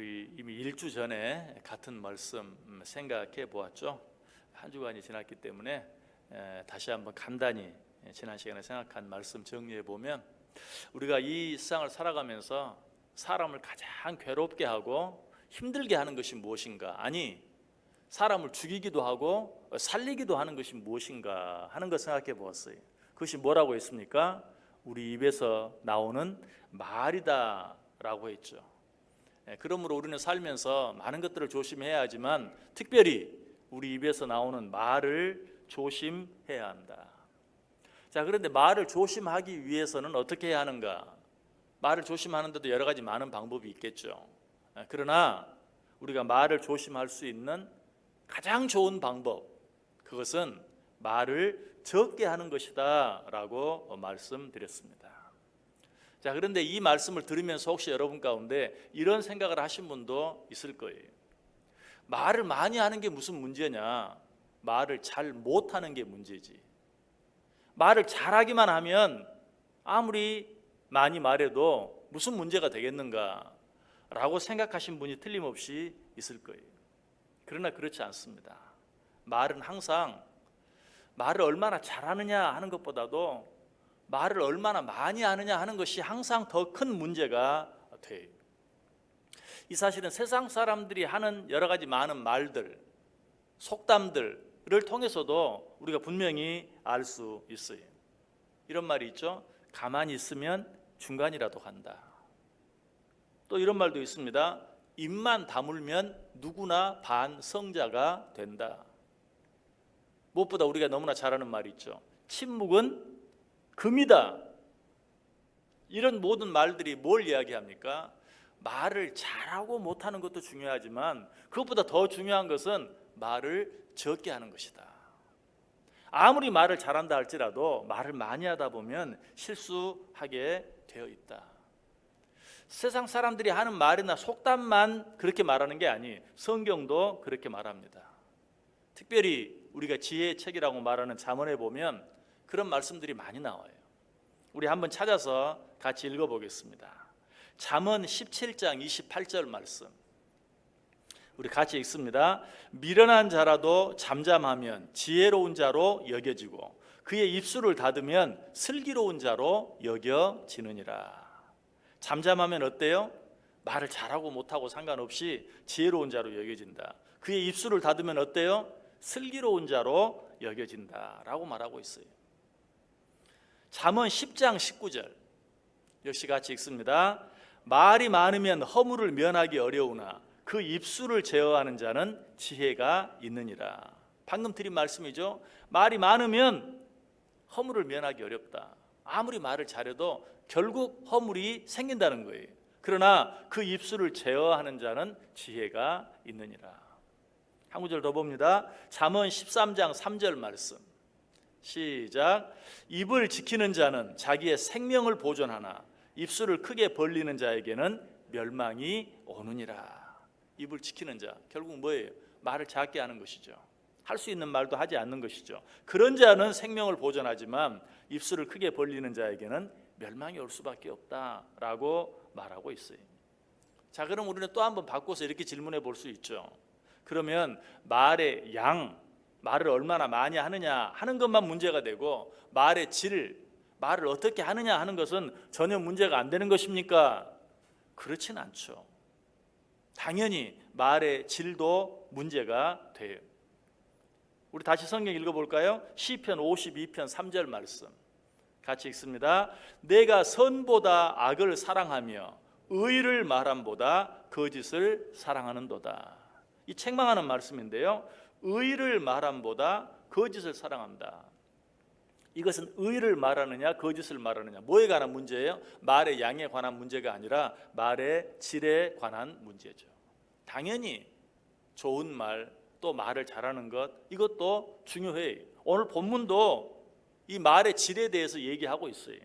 우리 이미 일주 전에 같은 말씀 생각해 보았죠. 한 주간이 지났기 때문에 다시 한번 간단히 지난 시간에 생각한 말씀 정리해 보면, 우리가 이 세상을 살아가면서 사람을 가장 괴롭게 하고 힘들게 하는 것이 무엇인가, 아니 사람을 죽이기도 하고 살리기도 하는 것이 무엇인가 하는 것 생각해 보았어요. 그것이 뭐라고 했습니까? 우리 입에서 나오는 말이다 라고 했죠. 그러므로 우리는 살면서 많은 것들을 조심해야 하지만 특별히 우리 입에서 나오는 말을 조심해야 한다. 자, 그런데 말을 조심하기 위해서는 어떻게 해야 하는가? 말을 조심하는데도 여러 가지 많은 방법이 있겠죠. 그러나 우리가 말을 조심할 수 있는 가장 좋은 방법, 그것은 말을 적게 하는 것이다 라고 말씀드렸습니다. 자, 그런데 이 말씀을 들으면서 혹시 여러분 가운데 이런 생각을 하신 분도 있을 거예요. 말을 많이 하는 게 무슨 문제냐? 말을 잘 못하는 게 문제지. 말을 잘하기만 하면 아무리 많이 말해도 무슨 문제가 되겠는가 라고 생각하신 분이 틀림없이 있을 거예요. 그러나 그렇지 않습니다. 말은 항상 말을 얼마나 잘하느냐 하는 것보다도 말을 얼마나 많이 하느냐 하는 것이 항상 더 큰 문제가 돼요. 이 사실은 세상 사람들이 하는 여러 가지 많은 말들, 속담들을 통해서도 우리가 분명히 알 수 있어요. 이런 말이 있죠. 가만히 있으면 중간이라도 간다. 또 이런 말도 있습니다. 입만 다물면 누구나 반성자가 된다. 무엇보다 우리가 너무나 잘 아는 말이 있죠. 침묵은 금이다. 이런 모든 말들이 뭘 이야기합니까? 말을 잘하고 못하는 것도 중요하지만 그것보다 더 중요한 것은 말을 적게 하는 것이다. 아무리 말을 잘한다 할지라도 말을 많이 하다 보면 실수하게 되어 있다. 세상 사람들이 하는 말이나 속담만 그렇게 말하는 게 아니, 성경도 그렇게 말합니다. 특별히 우리가 지혜의 책이라고 말하는 잠언에 보면 그런 말씀들이 많이 나와요. 우리 한번 찾아서 같이 읽어보겠습니다. 잠언 17장 28절 말씀, 우리 같이 읽습니다. 미련한 자라도 잠잠하면 지혜로운 자로 여겨지고 그의 입술을 닫으면 슬기로운 자로 여겨지느니라. 잠잠하면 어때요? 말을 잘하고 못하고 상관없이 지혜로운 자로 여겨진다. 그의 입술을 닫으면 어때요? 슬기로운 자로 여겨진다라고 말하고 있어요. 잠언 10장 19절 역시 같이 읽습니다. 말이 많으면 허물을 면하기 어려우나 그 입술을 제어하는 자는 지혜가 있느니라. 방금 드린 말씀이죠. 말이 많으면 허물을 면하기 어렵다. 아무리 말을 잘해도 결국 허물이 생긴다는 거예요. 그러나 그 입술을 제어하는 자는 지혜가 있느니라. 한 구절 더 봅니다. 잠언 13장 3절 말씀, 시작. 입을 지키는 자는 자기의 생명을 보존하나 입술을 크게 벌리는 자에게는 멸망이 오느니라. 입을 지키는 자, 결국 뭐예요? 말을 작게 하는 것이죠. 할 수 있는 말도 하지 않는 것이죠. 그런 자는 생명을 보존하지만 입술을 크게 벌리는 자에게는 멸망이 올 수밖에 없다라고 말하고 있어요. 자, 그럼 우리는 또 한번 바꿔서 이렇게 질문해 볼 수 있죠. 그러면 말의 양, 말을 얼마나 많이 하느냐 하는 것만 문제가 되고 말의 질, 말을 어떻게 하느냐 하는 것은 전혀 문제가 안 되는 것입니까? 그렇진 않죠. 당연히 말의 질도 문제가 돼요. 우리 다시 성경 읽어볼까요? 시편 52편 3절 말씀 같이 읽습니다. 내가 선보다 악을 사랑하며 의를 말함보다 거짓을 사랑하는도다. 이 책망하는 말씀인데요, 의를 말함보다 거짓을 사랑한다. 이것은 의를 말하느냐 거짓을 말하느냐, 뭐에 관한 문제예요? 말의 양에 관한 문제가 아니라 말의 질에 관한 문제죠. 당연히 좋은 말, 또 말을 잘하는 것, 이것도 중요해요. 오늘 본문도 이 말의 질에 대해서 얘기하고 있어요.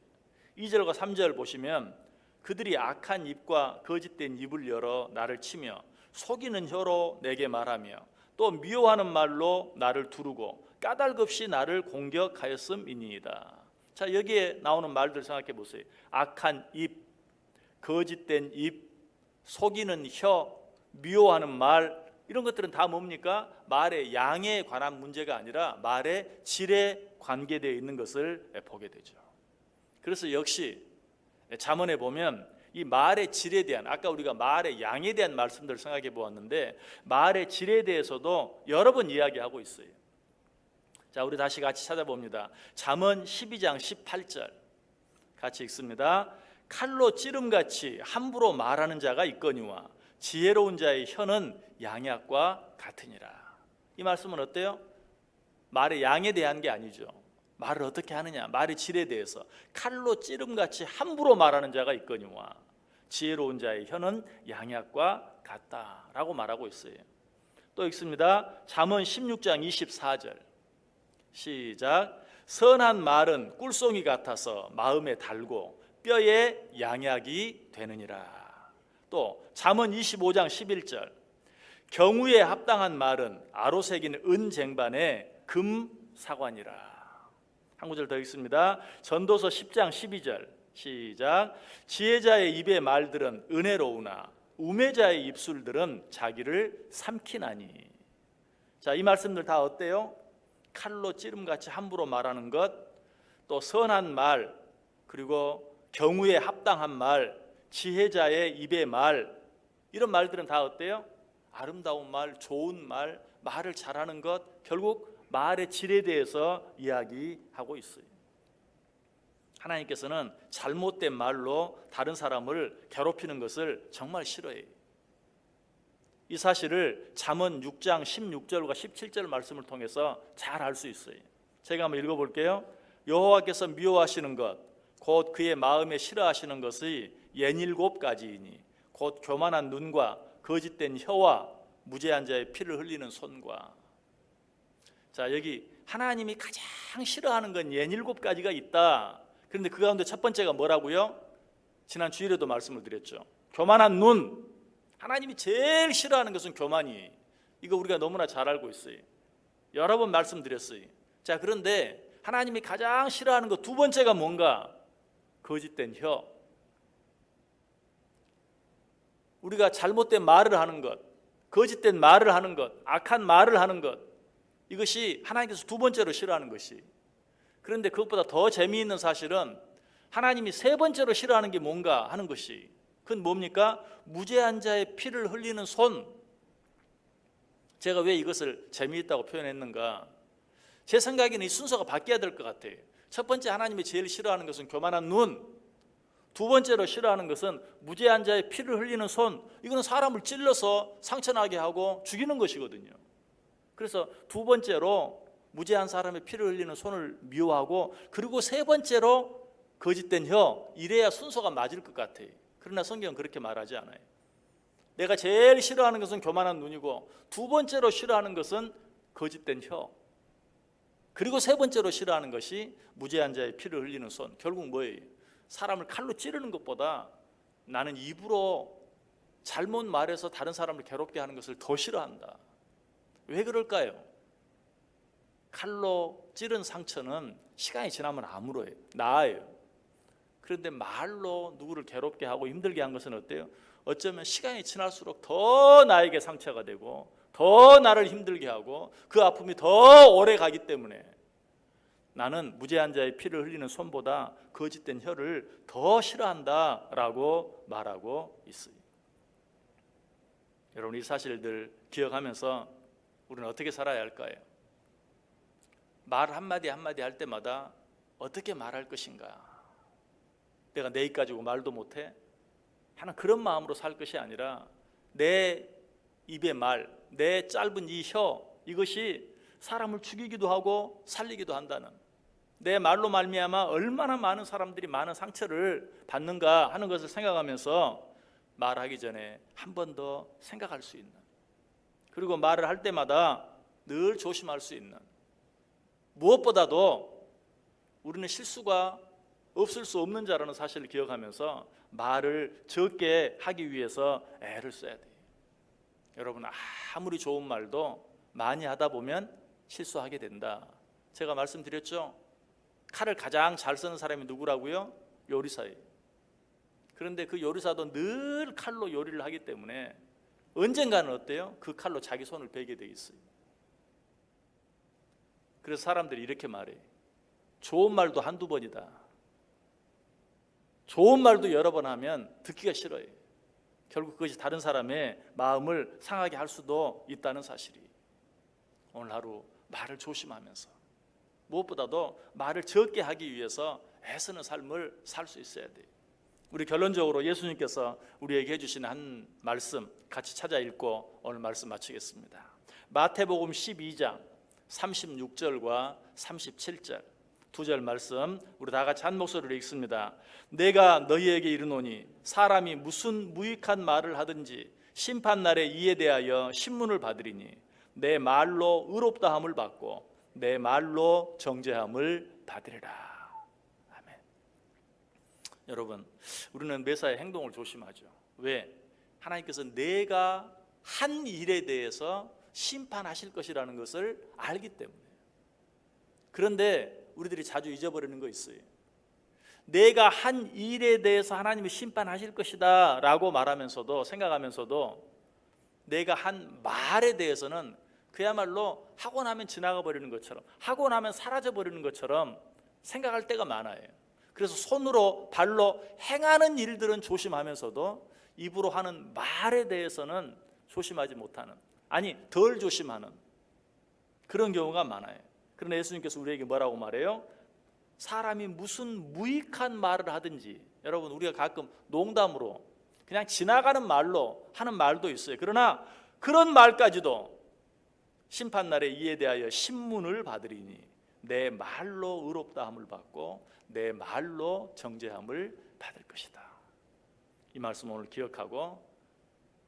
2절과 3절 보시면 그들이 악한 입과 거짓된 입을 열어 나를 치며 속이는 혀로 내게 말하며 또 미워하는 말로 나를 두르고 까닭없이 나를 공격하였음이니이다. 자, 여기에 나오는 말들 생각해 보세요. 악한 입, 거짓된 입, 속이는 혀, 미워하는 말, 이런 것들은 다 뭡니까? 말의 양에 관한 문제가 아니라 말의 질에 관계되어 있는 것을 보게 되죠. 그래서 역시 잠언에 보면 이 말의 질에 대한, 아까 우리가 말의 양에 대한 말씀들을 생각해 보았는데 말의 질에 대해서도 여러 번 이야기하고 있어요. 자, 우리 다시 같이 찾아봅니다. 잠언 12장 18절 같이 읽습니다. 칼로 찌름같이 함부로 말하는 자가 있거니와 지혜로운 자의 혀는 양약과 같으니라. 이 말씀은 어때요? 말의 양에 대한 게 아니죠. 말을 어떻게 하느냐, 말의 질에 대해서. 칼로 찌름같이 함부로 말하는 자가 있거니와 지혜로운 자의 혀는 양약과 같다라고 말하고 있어요. 또 읽습니다. 잠언 16장 24절 시작. 선한 말은 꿀송이 같아서 마음에 달고 뼈에 양약이 되느니라. 또 잠언 25장 11절 경우에 합당한 말은 아로 새긴 은 쟁반에 금 사관이라. 한 구절 더 읽습니다. 전도서 10장 12절 시작. 지혜자의 입의 말들은 은혜로우나 우매자의 입술들은 자기를 삼키나니. 자, 이 말씀들 다 어때요? 칼로 찌름같이 함부로 말하는 것, 또 선한 말, 그리고 경우에 합당한 말, 지혜자의 입의 말, 이런 말들은 다 어때요? 아름다운 말, 좋은 말, 말을 잘하는 것, 결국 말의 질에 대해서 이야기하고 있어요. 하나님께서는 잘못된 말로 다른 사람을 괴롭히는 것을 정말 싫어해요. 이 사실을 잠언 6장 16절과 17절 말씀을 통해서 잘 알 수 있어요. 제가 한번 읽어볼게요. 여호와께서 미워하시는 것 곧 그의 마음에 싫어하시는 것이 67가지이니 곧 교만한 눈과 거짓된 혀와 무죄한 자의 피를 흘리는 손과. 자, 여기 하나님이 가장 싫어하는 건 67가지가 있다. 그런데 그 가운데 첫 번째가 뭐라고요? 지난 주일에도 말씀을 드렸죠. 교만한 눈. 하나님이 제일 싫어하는 것은 교만이. 이거 우리가 너무나 잘 알고 있어요. 여러 번 말씀드렸어요. 자, 그런데 하나님이 가장 싫어하는 것 두 번째가 뭔가? 거짓된 혀. 우리가 잘못된 말을 하는 것, 거짓된 말을 하는 것, 악한 말을 하는 것, 이것이 하나님께서 두 번째로 싫어하는 것이. 그런데 그것보다 더 재미있는 사실은 하나님이 세 번째로 싫어하는 게 뭔가 하는 것이. 그건 뭡니까? 무죄한 자의 피를 흘리는 손. 제가 왜 이것을 재미있다고 표현했는가? 제 생각에는 이 순서가 바뀌어야 될 것 같아요. 첫 번째 하나님이 제일 싫어하는 것은 교만한 눈. 두 번째로 싫어하는 것은 무죄한 자의 피를 흘리는 손. 이거는 사람을 찔러서 상처나게 하고 죽이는 것이거든요. 그래서 두 번째로 무죄한 사람의 피를 흘리는 손을 미워하고, 그리고 세 번째로 거짓된 혀. 이래야 순서가 맞을 것 같아요. 그러나 성경은 그렇게 말하지 않아요. 내가 제일 싫어하는 것은 교만한 눈이고, 두 번째로 싫어하는 것은 거짓된 혀, 그리고 세 번째로 싫어하는 것이 무죄한 자의 피를 흘리는 손. 결국 뭐예요? 사람을 칼로 찌르는 것보다 나는 입으로 잘못 말해서 다른 사람을 괴롭게 하는 것을 더 싫어한다. 왜 그럴까요? 칼로 찌른 상처는 시간이 지나면 아물어요. 나아요. 그런데 말로 누구를 괴롭게 하고 힘들게 한 것은 어때요? 어쩌면 시간이 지날수록 더 나에게 상처가 되고 더 나를 힘들게 하고 그 아픔이 더 오래 가기 때문에 나는 무죄한 자의 피를 흘리는 손보다 거짓된 혀를 더 싫어한다라고 말하고 있어요. 여러분, 이 사실들 기억하면서 우리는 어떻게 살아야 할까요? 말 한마디 한마디 할 때마다 어떻게 말할 것인가? 내가 내 입 가지고 말도 못해? 하는 그런 마음으로 살 것이 아니라 내 입의 말, 내 짧은 이 혀, 이것이 사람을 죽이기도 하고 살리기도 한다는, 내 말로 말미암아 얼마나 많은 사람들이 많은 상처를 받는가 하는 것을 생각하면서 말하기 전에 한 번 더 생각할 수 있는, 그리고 말을 할 때마다 늘 조심할 수 있는, 무엇보다도 우리는 실수가 없을 수 없는 자라는 사실을 기억하면서 말을 적게 하기 위해서 애를 써야 돼요. 여러분, 아무리 좋은 말도 많이 하다 보면 실수하게 된다. 제가 말씀드렸죠? 칼을 가장 잘 쓰는 사람이 누구라고요? 요리사예요. 그런데 그 요리사도 늘 칼로 요리를 하기 때문에 언젠가는 어때요? 그 칼로 자기 손을 베게 돼 있어요. 그래서 사람들이 이렇게 말해요. 좋은 말도 한두 번이다. 좋은 말도 여러 번 하면 듣기가 싫어요. 결국 그것이 다른 사람의 마음을 상하게 할 수도 있다는 사실이. 오늘 하루 말을 조심하면서 무엇보다도 말을 적게 하기 위해서 애쓰는 삶을 살 수 있어야 돼요. 우리 결론적으로 예수님께서 우리에게 해주신 한 말씀 같이 찾아 읽고 오늘 말씀 마치겠습니다. 마태복음 12장 36절과 37절 두 절 말씀 우리 다 같이 한 목소리로 읽습니다. 내가 너희에게 이르노니 사람이 무슨 무익한 말을 하든지 심판날에 이에 대하여 신문을 받으리니 내 말로 의롭다함을 받고 내 말로 정죄함을 받으리라. 아멘. 여러분, 우리는 매사에 행동을 조심하죠. 왜? 하나님께서 내가 한 일에 대해서 심판하실 것이라는 것을 알기 때문에. 그런데 우리들이 자주 잊어버리는 거 있어요. 내가 한 일에 대해서 하나님이 심판하실 것이다 라고 말하면서도 생각하면서도 내가 한 말에 대해서는 그야말로 하고 나면 지나가 버리는 것처럼 하고 나면 사라져 버리는 것처럼 생각할 때가 많아요. 그래서 손으로 발로 행하는 일들은 조심하면서도 입으로 하는 말에 대해서는 조심하지 못하는, 아니 덜 조심하는 그런 경우가 많아요. 그러나 예수님께서 우리에게 뭐라고 말해요? 사람이 무슨 무익한 말을 하든지, 여러분 우리가 가끔 농담으로 그냥 지나가는 말로 하는 말도 있어요. 그러나 그런 말까지도 심판날에 이에 대하여 신문을 받으리니 내 말로 의롭다함을 받고 내 말로 정죄함을 받을 것이다. 이 말씀 오늘 기억하고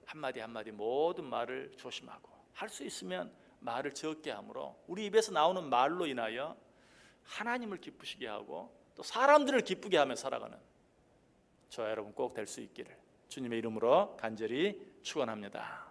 한마디 한마디 모든 말을 조심하고 할 수 있으면 말을 적게 함으로 우리 입에서 나오는 말로 인하여 하나님을 기쁘시게 하고 또 사람들을 기쁘게 하며 살아가는 저와 여러분 꼭 될 수 있기를 주님의 이름으로 간절히 축원합니다.